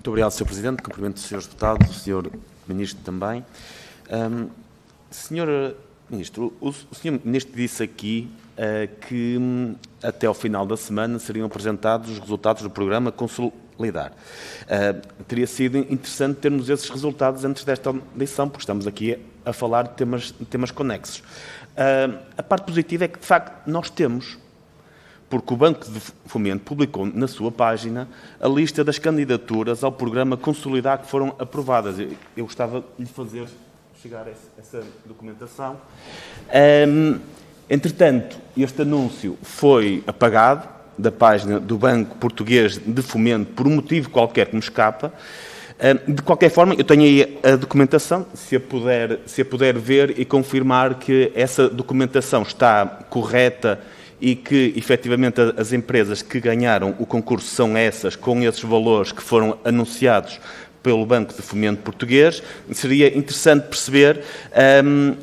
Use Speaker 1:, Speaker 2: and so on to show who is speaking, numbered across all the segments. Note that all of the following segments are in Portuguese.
Speaker 1: Muito obrigado, Sr. Presidente. Cumprimento os Srs. Deputados, o Sr. Ministro também. Sr. Ministro, o Sr. Ministro disse aqui que até ao final da semana seriam apresentados os resultados do programa Consolidar. Teria sido interessante termos esses resultados antes desta audição, porque estamos aqui a falar de temas conexos. A parte positiva é que, de facto, nós temos, porque o Banco de Fomento publicou na sua página a lista das candidaturas ao programa Consolidar que foram aprovadas. Eu gostava de lhe fazer chegar essa documentação. Entretanto, este anúncio foi apagado da página do Banco Português de Fomento por um motivo qualquer que me escapa. De qualquer forma, eu tenho aí a documentação, se a puder ver e confirmar que essa documentação está correta e que, efetivamente, as empresas que ganharam o concurso são essas, com esses valores que foram anunciados pelo Banco de Fomento Português. Seria interessante perceber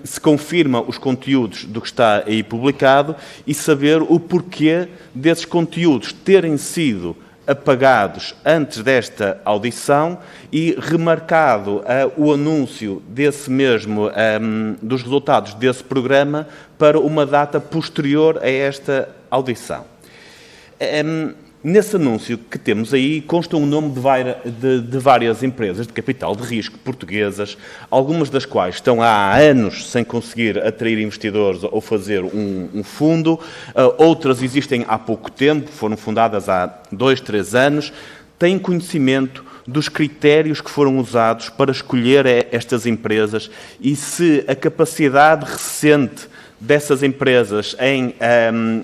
Speaker 1: se confirma os conteúdos do que está aí publicado e saber o porquê desses conteúdos terem sido apagados antes desta audição e remarcado o anúncio desse mesmo, dos resultados desse programa para uma data posterior a esta audição. Nesse anúncio que temos aí consta o nome de várias empresas de capital de risco portuguesas, algumas das quais estão há anos sem conseguir atrair investidores ou fazer um fundo, outras existem há pouco tempo, foram fundadas há 2, 3 anos, têm conhecimento dos critérios que foram usados para escolher estas empresas e se a capacidade recente dessas empresas em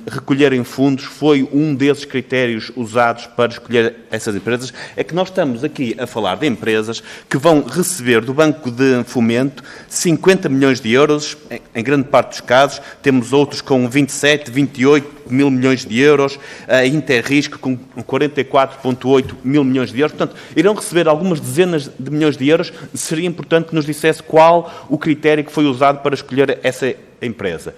Speaker 1: recolherem fundos foi um desses critérios usados para escolher essas empresas. É que nós estamos aqui a falar de empresas que vão receber do Banco de Fomento 50 milhões de euros, em grande parte dos casos. Temos outros com 27, 28 mil milhões de euros, a Interrisco com 44,8 mil milhões de euros. Portanto, irão receber algumas dezenas de milhões de euros. Seria importante que nos dissesse qual o critério que foi usado para escolher essa empresa.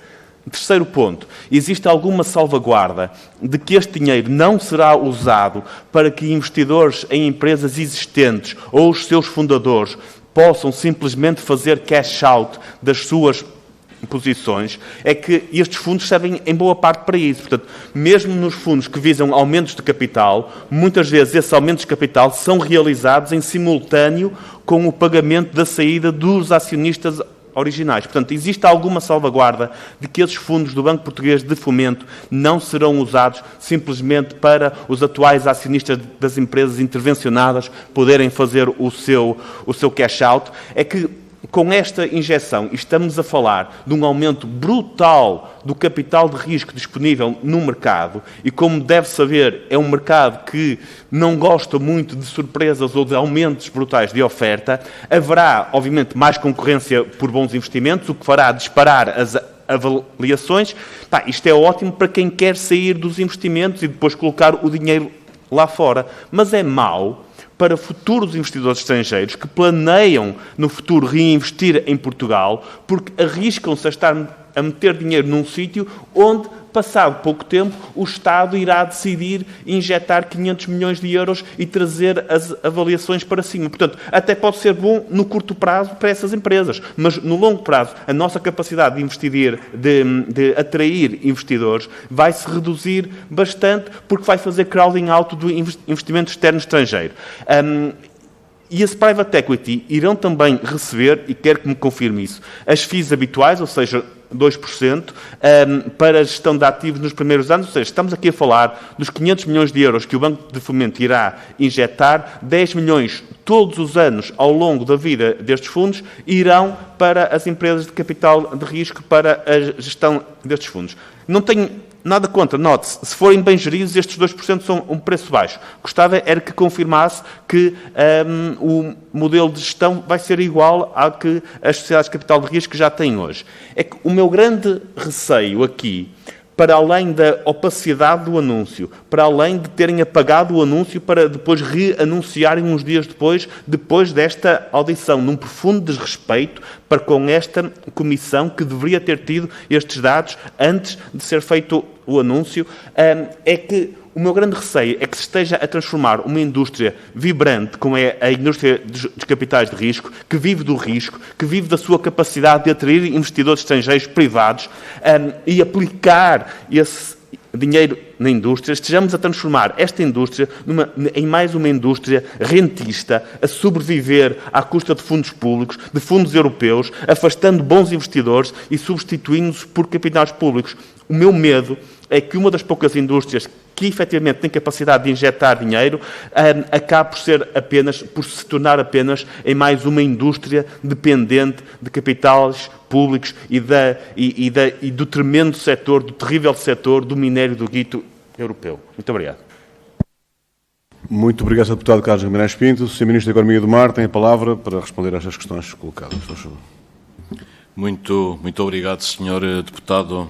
Speaker 1: Terceiro ponto, existe alguma salvaguarda de que este dinheiro não será usado para que investidores em empresas existentes ou os seus fundadores possam simplesmente fazer cash out das suas posições? É que estes fundos servem em boa parte para isso. Portanto, mesmo nos fundos que visam aumentos de capital, muitas vezes esses aumentos de capital são realizados em simultâneo com o pagamento da saída dos acionistas originais. Portanto, existe alguma salvaguarda de que esses fundos do Banco Português de Fomento não serão usados simplesmente para os atuais acionistas das empresas intervencionadas poderem fazer o seu cash out? É que com esta injeção estamos a falar de um aumento brutal do capital de risco disponível no mercado e, como deve saber, é um mercado que não gosta muito de surpresas ou de aumentos brutais de oferta. Haverá, obviamente, mais concorrência por bons investimentos, o que fará disparar as avaliações. Isto é ótimo para quem quer sair dos investimentos e depois colocar o dinheiro lá fora, mas é mau para futuros investidores estrangeiros que planeiam no futuro reinvestir em Portugal, porque arriscam-se a estar a meter dinheiro num sítio onde, passado pouco tempo, o Estado irá decidir injetar 500 milhões de euros e trazer as avaliações para cima. Portanto, até pode ser bom no curto prazo para essas empresas, mas no longo prazo a nossa capacidade de investir, de atrair investidores, vai se reduzir bastante porque vai fazer crowding out do investimento externo estrangeiro. E esse private equity irão também receber, e quero que me confirme isso, as FIIs habituais, ou seja, 2%, para a gestão de ativos nos primeiros anos. Ou seja, estamos aqui a falar dos 500 milhões de euros que o Banco de Fomento irá injetar, 10 milhões todos os anos ao longo da vida destes fundos irão para as empresas de capital de risco para a gestão destes fundos. Não tenho nada contra, note-se, se forem bem geridos, estes 2% são um preço baixo. Gostava era que confirmasse que o modelo de gestão vai ser igual ao que as sociedades de capital de risco já têm hoje. É que o meu grande receio aqui, para além da opacidade do anúncio, para além de terem apagado o anúncio para depois reanunciarem uns dias depois desta audição, num profundo desrespeito para com esta comissão que deveria ter tido estes dados antes de ser feito o anúncio, é que O meu grande receio é que se esteja a transformar uma indústria vibrante, como é a indústria dos capitais de risco, que vive do risco, que vive da sua capacidade de atrair investidores estrangeiros privados e aplicar esse dinheiro na indústria, estejamos a transformar esta indústria em mais uma indústria rentista, a sobreviver à custa de fundos públicos, de fundos europeus, afastando bons investidores e substituindo-os por capitais públicos. O meu medo é que uma das poucas indústrias que efetivamente tem capacidade de injetar dinheiro, acabe por se tornar apenas em mais uma indústria dependente de capitais públicos e do tremendo setor, do terrível setor do minério do guito europeu. Muito obrigado.
Speaker 2: Muito obrigado, Sr. Deputado Carlos Guimarães Pinto. O Sr. Ministro da Economia e do Mar tem a palavra para responder a estas questões colocadas.
Speaker 3: Muito obrigado, Sr. Deputado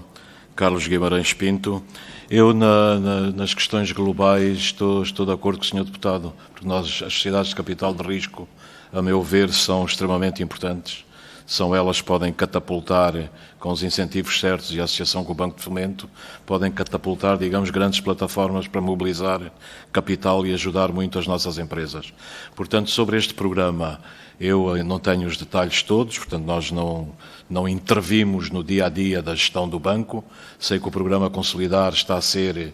Speaker 3: Carlos Guimarães Pinto. Eu, nas questões globais, estou de acordo com o Sr. Deputado, porque as sociedades de capital de risco, a meu ver, são extremamente importantes. São elas que podem catapultar, com os incentivos certos e a associação com o Banco de Fomento, podem catapultar, digamos, grandes plataformas para mobilizar capital e ajudar muito as nossas empresas. Portanto, sobre este programa, eu não tenho os detalhes todos, portanto, nós não intervimos no dia-a-dia da gestão do banco. Sei que o programa Consolidar está a ser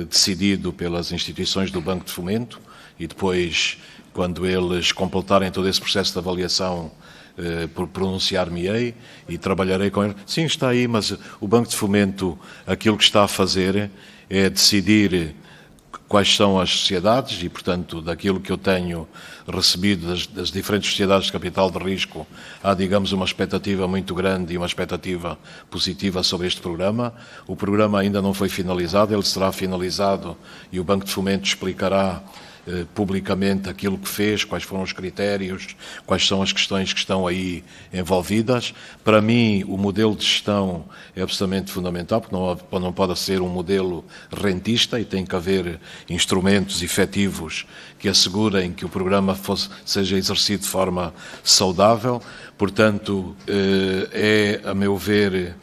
Speaker 3: decidido pelas instituições do Banco de Fomento e depois, quando eles completarem todo esse processo de avaliação, pronunciar-me-ei e trabalharei com ele. Sim, está aí, mas o Banco de Fomento, aquilo que está a fazer é decidir quais são as sociedades e, portanto, daquilo que eu tenho recebido das diferentes sociedades de capital de risco, há, digamos, uma expectativa muito grande e uma expectativa positiva sobre este programa. O programa ainda não foi finalizado, ele será finalizado e o Banco de Fomento explicará publicamente aquilo que fez, quais foram os critérios, quais são as questões que estão aí envolvidas. Para mim, o modelo de gestão é absolutamente fundamental, porque não pode ser um modelo rentista e tem que haver instrumentos efetivos que assegurem que o programa seja exercido de forma saudável. Portanto, é, a meu ver,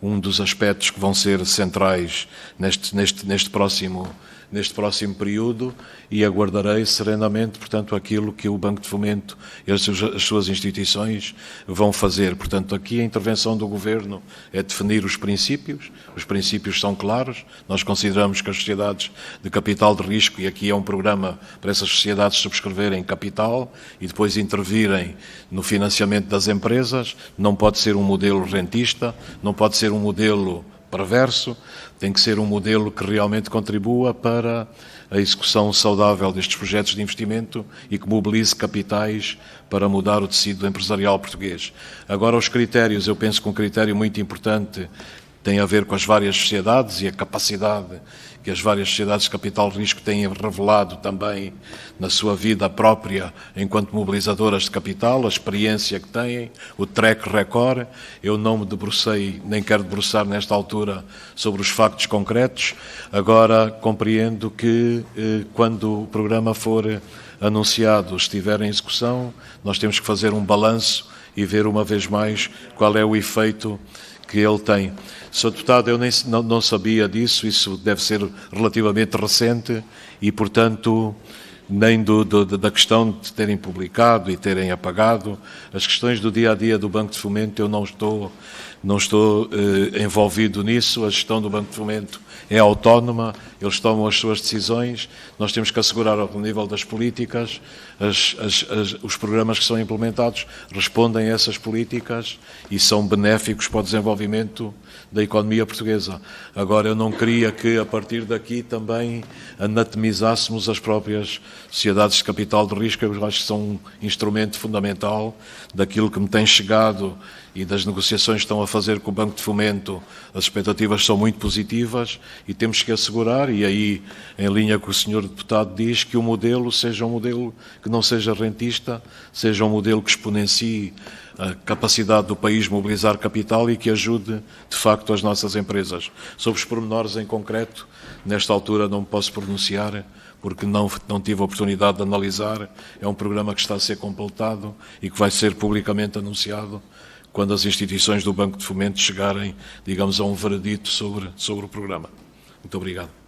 Speaker 3: um dos aspectos que vão ser centrais neste próximo período e aguardarei serenamente, portanto, aquilo que o Banco de Fomento e as suas instituições vão fazer. Portanto, aqui a intervenção do Governo é definir os princípios são claros, nós consideramos que as sociedades de capital de risco, e aqui é um programa para essas sociedades subscreverem capital e depois intervirem no financiamento das empresas, não pode ser um modelo rentista, não pode ser um modelo perverso, tem que ser um modelo que realmente contribua para a execução saudável destes projetos de investimento e que mobilize capitais para mudar o tecido empresarial português. Agora, os critérios, eu penso que um critério muito importante tem a ver com as várias sociedades e a capacidade que as várias sociedades de capital de risco têm revelado também na sua vida própria enquanto mobilizadoras de capital, a experiência que têm, o track record. Eu não me debrucei, nem quero debruçar nesta altura sobre os factos concretos. Agora compreendo que quando o programa for anunciado, estiver em execução, nós temos que fazer um balanço e ver uma vez mais qual é o efeito que ele tem. Sr. Deputado, eu não sabia disso, isso deve ser relativamente recente e, portanto, nem da questão de terem publicado e terem apagado. As questões do dia-a-dia do Banco de Fomento, eu não estou envolvido nisso. A gestão do Banco de Fomento é autónoma, eles tomam as suas decisões, nós temos que assegurar ao nível das políticas, os programas que são implementados respondem a essas políticas e são benéficos para o desenvolvimento da economia portuguesa. Agora, eu não queria que, a partir daqui, também anatemizássemos as próprias sociedades de capital de risco. Eu acho que são um instrumento fundamental daquilo que me tem chegado e das negociações que estão a fazer com o Banco de Fomento. As expectativas são muito positivas e temos que assegurar, e aí, em linha com o Sr. Deputado diz, que o modelo seja um modelo que não seja rentista, seja um modelo que exponencie a capacidade do país mobilizar capital e que ajude, de facto, as nossas empresas. Sobre os pormenores em concreto, nesta altura não me posso pronunciar, porque não tive a oportunidade de analisar. É um programa que está a ser completado e que vai ser publicamente anunciado quando as instituições do Banco de Fomento chegarem, digamos, a um veredito sobre o programa. Muito obrigado.